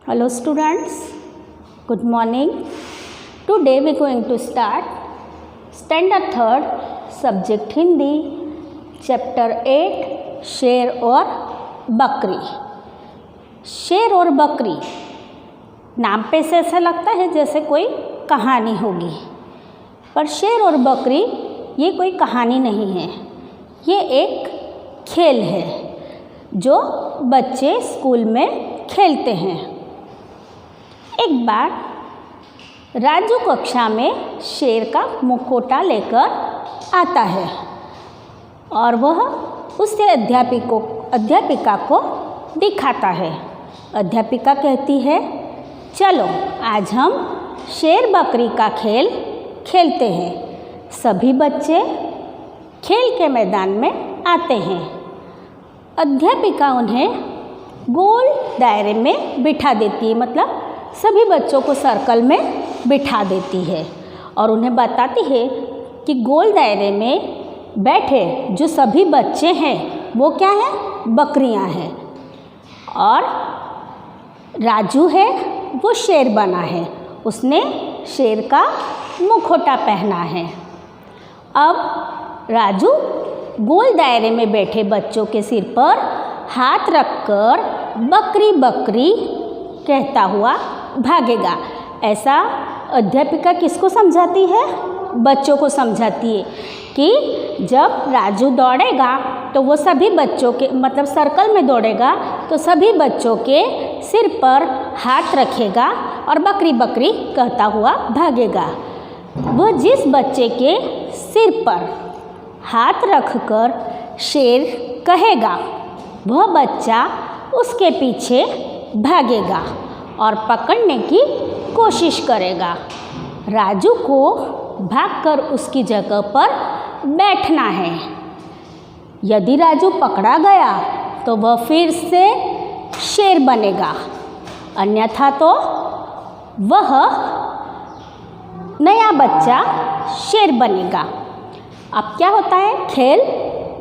Hello students, good morning. Today we are going to start Standard 3rd Subject Hindi, Chapter 8 शेर और बकरी। शेर और बकरी नाम पे से ऐसा लगता है जैसे कोई कहानी होगी, पर शेर और बकरी ये कोई कहानी नहीं है, ये एक खेल है जो बच्चे स्कूल में खेलते हैं। एक बार राजू कक्षा में शेर का मुखौटा लेकर आता है और वह उसे अध्यापिका को दिखाता है। अध्यापिका कहती है, चलो आज हम शेर बकरी का खेल खेलते हैं। सभी बच्चे खेल के मैदान में आते हैं। अध्यापिका उन्हें गोल दायरे में बिठा देती है, मतलब सभी बच्चों को सर्कल में बिठा देती है और उन्हें बताती है कि गोल दायरे में बैठे जो सभी बच्चे हैं वो क्या है, बकरियां हैं, और राजू है वो शेर बना है, उसने शेर का मुखौटा पहना है। अब राजू गोल दायरे में बैठे बच्चों के सिर पर हाथ रखकर बकरी बकरी कहता हुआ भागेगा। ऐसा अध्यापिका किसको समझाती है? बच्चों को समझाती है कि जब राजू दौड़ेगा तो वो सभी बच्चों के, मतलब सर्कल में दौड़ेगा तो सभी बच्चों के सिर पर हाथ रखेगा और बकरी बकरी कहता हुआ भागेगा। वह जिस बच्चे के सिर पर हाथ रखकर शेर कहेगा वह बच्चा उसके पीछे भागेगा और पकड़ने की कोशिश करेगा। राजू को भागकर उसकी जगह पर बैठना है। यदि राजू पकड़ा गया तो वह फिर से शेर बनेगा, अन्यथा तो वह नया बच्चा शेर बनेगा। अब क्या होता है, खेल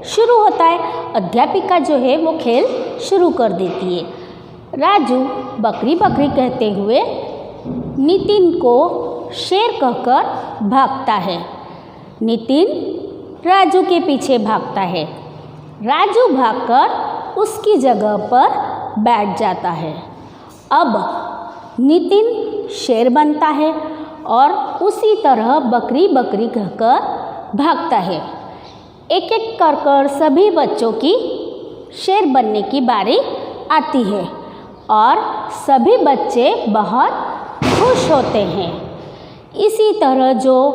शुरू होता है। अध्यापिका जो है वो खेल शुरू कर देती है। राजू बकरी बकरी कहते हुए नितिन को शेर कहकर भागता है। नितिन राजू के पीछे भागता है। राजू भागकर उसकी जगह पर बैठ जाता है। अब नितिन शेर बनता है और उसी तरह बकरी बकरी कहकर भागता है। एक एक कर सभी बच्चों की शेर बनने की बारी आती है और सभी बच्चे बहुत खुश होते हैं। इसी तरह जो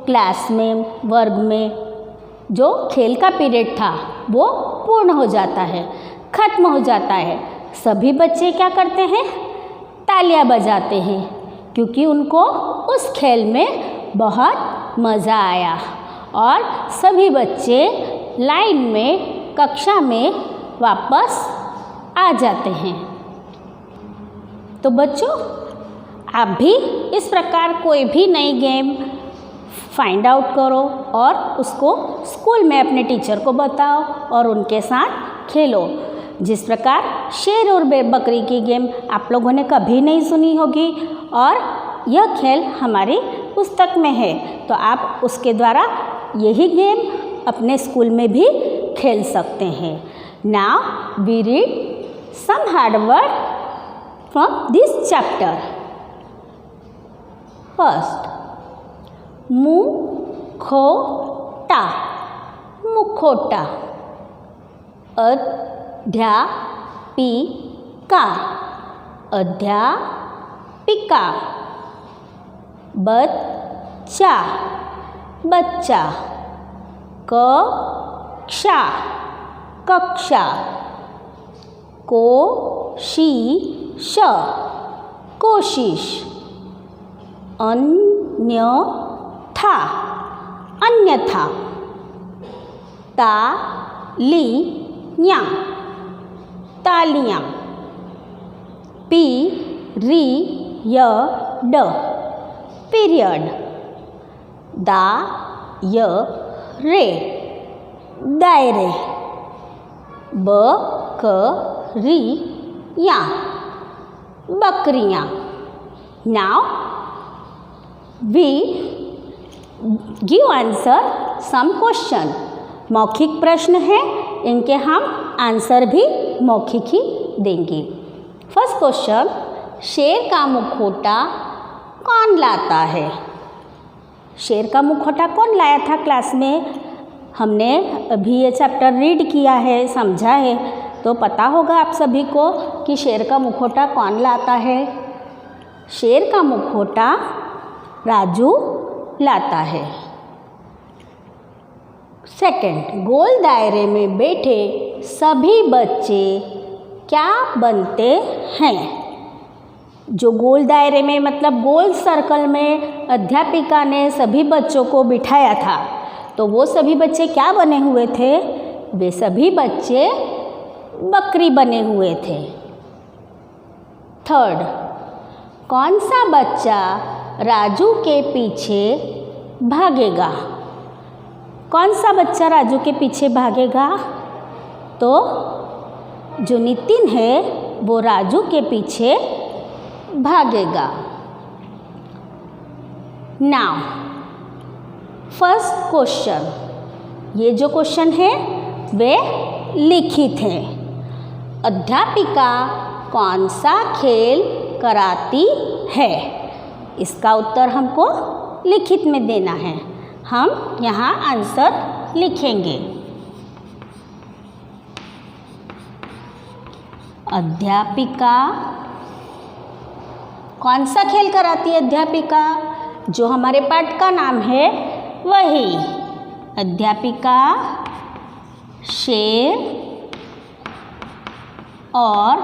क्लास में, वर्ग में जो खेल का पीरियड था वो पूर्ण हो जाता है, ख़त्म हो जाता है। सभी बच्चे क्या करते हैं, तालियां बजाते हैं, क्योंकि उनको उस खेल में बहुत मज़ा आया और सभी बच्चे लाइन में कक्षा में वापस आ जाते हैं। तो बच्चों, आप भी इस प्रकार कोई भी नई गेम फाइंड आउट करो और उसको स्कूल में अपने टीचर को बताओ और उनके साथ खेलो। जिस प्रकार शेर और बकरी की गेम आप लोगों ने कभी नहीं सुनी होगी और यह खेल हमारी पुस्तक में है, तो आप उसके द्वारा यही गेम अपने स्कूल में भी खेल सकते हैं। Now we read some hard word from this chapter. First, मुखौटा, मुखौटा। अध्यापिका, अध्यापिका। बच्चा, बच्चा। कक्षा, कक्षा। कोशिश, कोशिश। अन्यथा, अन्यथा। तालियां, तालियां। Period, period. दायरे, दायरे। बकरियां, बकरियाँ। Now we give answer some question. मौखिक प्रश्न है, इनके हम आंसर भी मौखिक ही देंगे। फर्स्ट क्वेश्चन, शेर का मुखौटा कौन लाता है? शेर का मुखौटा कौन लाया था क्लास में? हमने अभी ये चैप्टर रीड किया है, समझा है, तो पता होगा आप सभी को कि शेर का मुखौटा कौन लाता है। शेर का मुखौटा राजू लाता है। सेकंड, गोल दायरे में बैठे सभी बच्चे क्या बनते हैं? जो गोल दायरे में मतलब गोल सर्कल में अध्यापिका ने सभी बच्चों को बिठाया था, तो वो सभी बच्चे क्या बने हुए थे? वे सभी बच्चे बकरी बने हुए थे। थर्ड, कौन सा बच्चा राजू के पीछे भागेगा? कौन सा बच्चा राजू के पीछे भागेगा? तो जो नितिन है वो राजू के पीछे भागेगा। नाउ फर्स्ट क्वेश्चन, ये जो क्वेश्चन है वे लिखित हैं। अध्यापिका कौन सा खेल कराती है? इसका उत्तर हमको लिखित में देना है। हम यहाँ आंसर लिखेंगे। अध्यापिका कौन सा खेल कराती है? अध्यापिका, जो हमारे पाठ का नाम है वही। अध्यापिका शेर और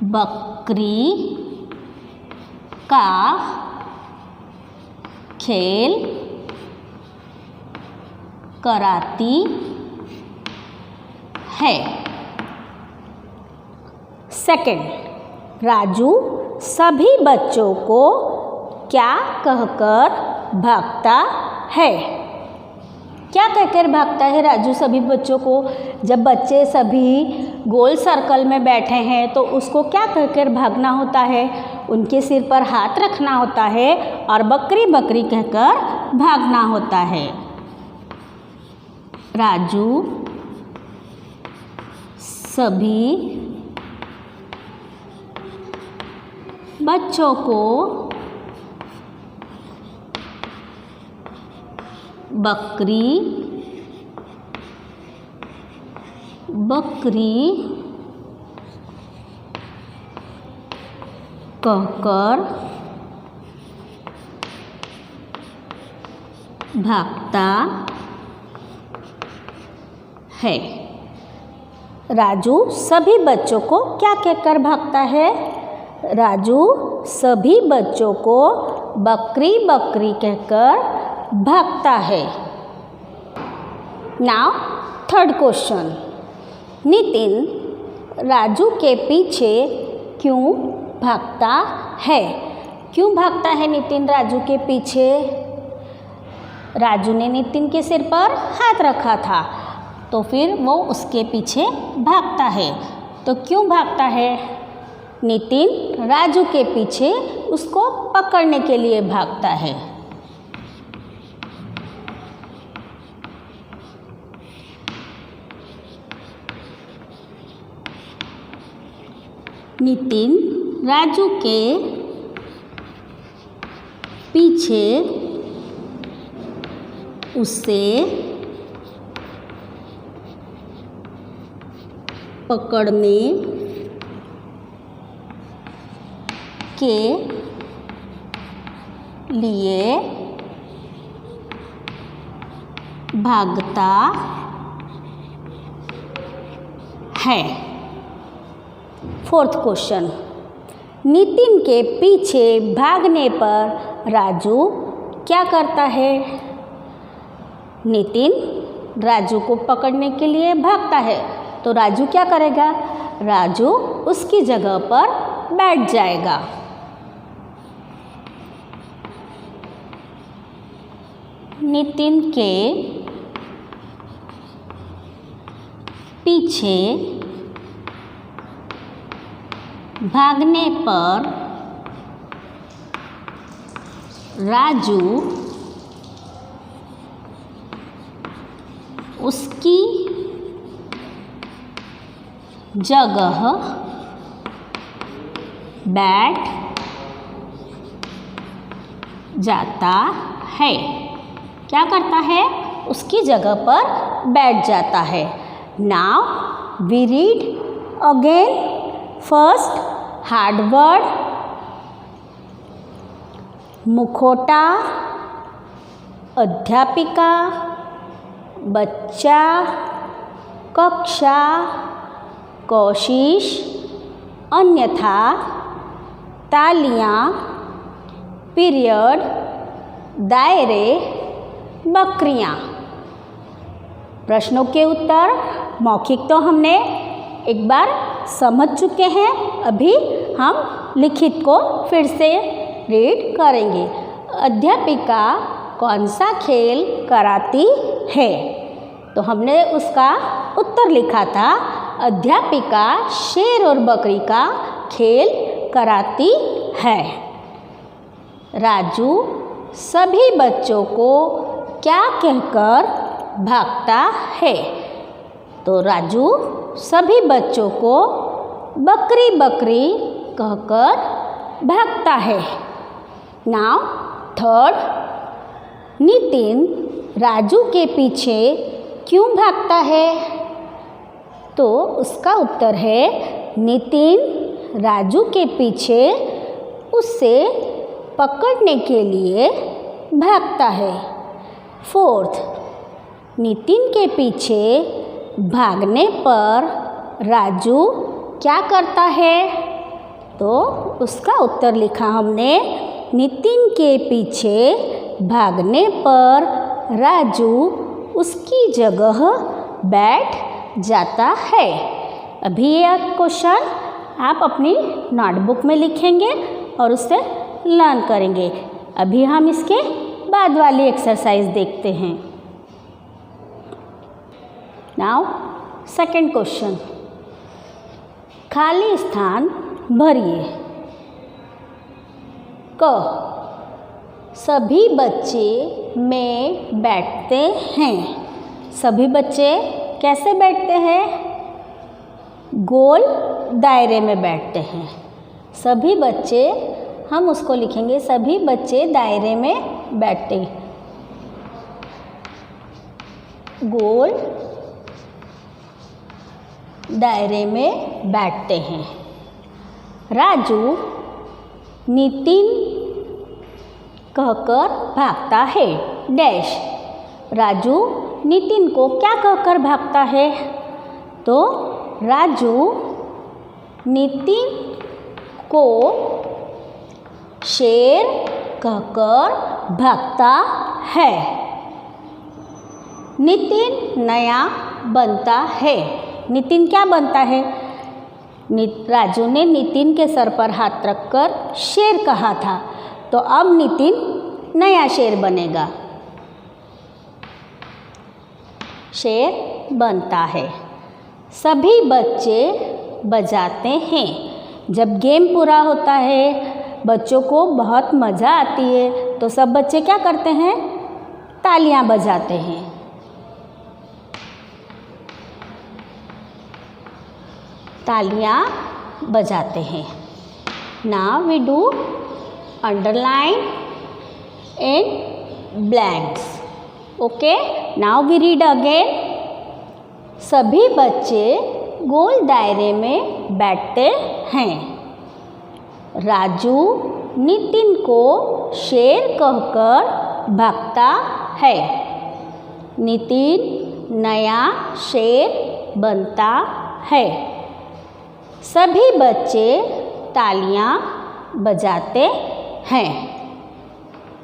बकरी का खेल कराती है। सेकंड, राजू सभी बच्चों को क्या कहकर भागता है? क्या कहकर भागता है राजू सभी बच्चों को? जब बच्चे सभी गोल सर्कल में बैठे हैं तो उसको क्या कहकर भागना होता है? उनके सिर पर हाथ रखना होता है और बकरी बकरी कहकर भागना होता है। राजू सभी बच्चों को बकरी बकरी कहकर भागता है। राजू सभी बच्चों को क्या कहकर भागता है? राजू सभी बच्चों को बकरी बकरी कहकर भागता है। Now third question, Nitin Raju के पीछे क्यों भागता है? क्यों भागता है नितिन राजू के पीछे? राजू ने नितिन के सिर पर हाथ रखा था, तो फिर वो उसके पीछे भागता है। तो क्यों भागता है? नितिन राजू के पीछे उसको पकड़ने के लिए भागता है। नितिन राजू के पीछे उसे पकड़ने के लिए भागता है। फोर्थ क्वेश्चन, नितिन के पीछे भागने पर राजू क्या करता है? नितिन राजू को पकड़ने के लिए भागता है, तो राजू क्या करेगा? राजू उसकी जगह पर बैठ जाएगा। नितिन के पीछे भागने पर राजू उसकी जगह बैठ जाता है। क्या करता है? उसकी जगह पर बैठ जाता है। Now we read again first hard word. मुखौटा, अध्यापिका, बच्चा, कक्षा, कोशिश, अन्यथा, तालियां, पीरियड, दायरे, बकरियां। प्रश्नों के उत्तर मौखिक तो हमने एक बार समझ चुके हैं, अभी हम लिखित को फिर से रीड करेंगे। अध्यापिका कौन सा खेल कराती है? तो हमने उसका उत्तर लिखा था, अध्यापिका शेर और बकरी का खेल कराती है। राजू सभी बच्चों को क्या कहकर भागता है? तो राजू सभी बच्चों को बकरी बकरी कहकर भागता है। नाउ थर्ड, नितिन राजू के पीछे क्यों भागता है? तो उसका उत्तर है, नितिन राजू के पीछे उससे पकड़ने के लिए भागता है। फोर्थ, नितिन के पीछे भागने पर राजू क्या करता है? तो उसका उत्तर लिखा हमने, नितिन के पीछे भागने पर राजू उसकी जगह बैठ जाता है। अभी ये क्वेश्चन आप अपनी नोटबुक में लिखेंगे और उससे लर्न करेंगे। अभी हम इसके बाद वाली एक्सरसाइज देखते हैं। नाउ सेकंड क्वेश्चन, खाली स्थान भरिए। क, सभी बच्चे में बैठते हैं। सभी बच्चे कैसे बैठते हैं? गोल दायरे में बैठते हैं। सभी बच्चे, हम उसको लिखेंगे, सभी बच्चे दायरे में बैठते हैं। गोल दायरे में बैठते हैं। राजू नितिन कहकर भागता है। डैश, राजू नितिन को क्या कहकर भागता है? तो राजू नितिन को शेर कहकर भागता है। नितिन नया बनता है। नितिन क्या बनता है? राजू ने नितिन के सर पर हाथ रखकर शेर कहा था, तो अब नितिन नया शेर बनेगा। शेर बनता है। सभी बच्चे बजाते हैं। जब गेम पूरा होता है, बच्चों को बहुत मज़ा आती है, तो सब बच्चे क्या करते हैं? तालियां बजाते हैं। तालियां बजाते हैं। Now we do underline in blanks. Okay, now we read again. सभी बच्चे गोल दायरे में बैठते हैं। राजू नितिन को शेर कहकर भागता है। नितिन नया शेर बनता है। सभी बच्चे तालियां बजाते हैं।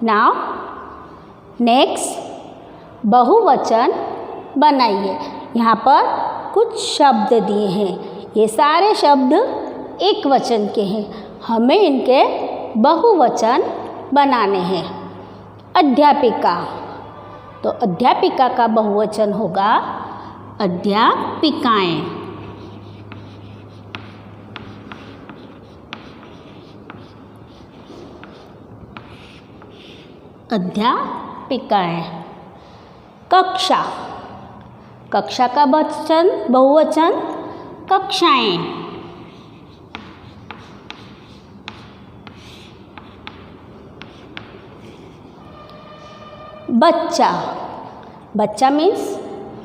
नाउ नेक्स्ट, बहुवचन बनाइए। यहाँ पर कुछ शब्द दिए हैं। ये सारे शब्द एक वचन के हैं, हमें इनके बहुवचन बनाने हैं। अध्यापिका, तो अध्यापिका का बहुवचन होगा अध्यापिकाएं। अध्यापिकाएं। कक्षा, कक्षा का बहुवचन कक्षाएं। बच्चा, बच्चा मीन्स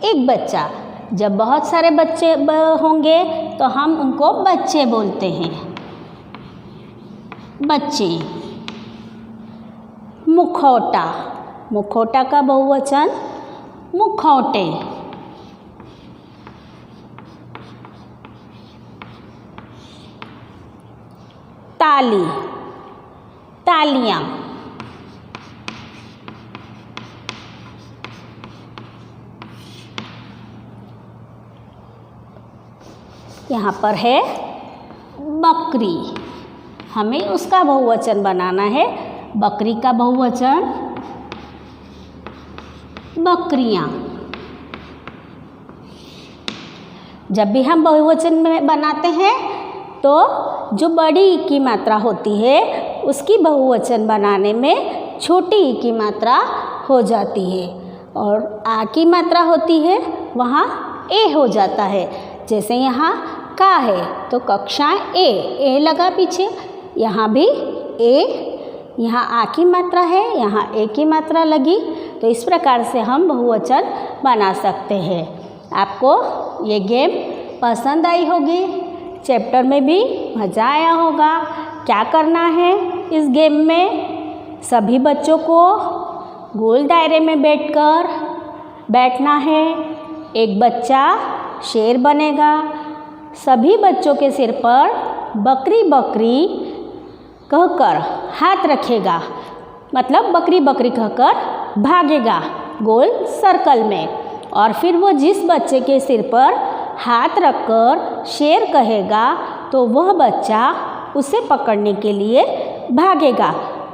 एक बच्चा। जब बहुत सारे बच्चे होंगे तो हम उनको बच्चे बोलते हैं, बच्चे। मुखौटा, मुखौटा का बहुवचन मुखौटे। ताली, तालियां। यहाँ पर है बकरी, हमें उसका बहुवचन बनाना है। बकरी का बहुवचन बकरियाँ। जब भी हम बहुवचन में बनाते हैं तो जो बड़ी ई की मात्रा होती है उसकी बहुवचन बनाने में छोटी ई की मात्रा हो जाती है, और आ की मात्रा होती है वहाँ ए हो जाता है। जैसे यहाँ का है तो कक्षाएं ए लगा पीछे, यहाँ भी ए, यहाँ आ की मात्रा है, यहाँ ए की मात्रा लगी। तो इस प्रकार से हम बहुवचन बना सकते हैं। आपको ये गेम पसंद आई होगी, चैप्टर में भी मज़ा आया होगा। क्या करना है इस गेम में, सभी बच्चों को गोल दायरे में बैठना है। एक बच्चा शेर बनेगा, सभी बच्चों के सिर पर बकरी बकरी कहकर हाथ रखेगा, मतलब बकरी बकरी कहकर भागेगा गोल सर्कल में, और फिर वो जिस बच्चे के सिर पर हाथ रखकर शेर कहेगा तो वह बच्चा उसे पकड़ने के लिए भागेगा।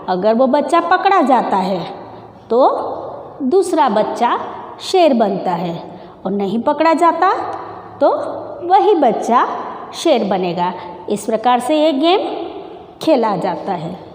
अगर वो बच्चा पकड़ा जाता है तो दूसरा बच्चा शेर बनता है, और नहीं पकड़ा जाता तो वही बच्चा शेर बनेगा। इस प्रकार से ये गेम खेला जाता है।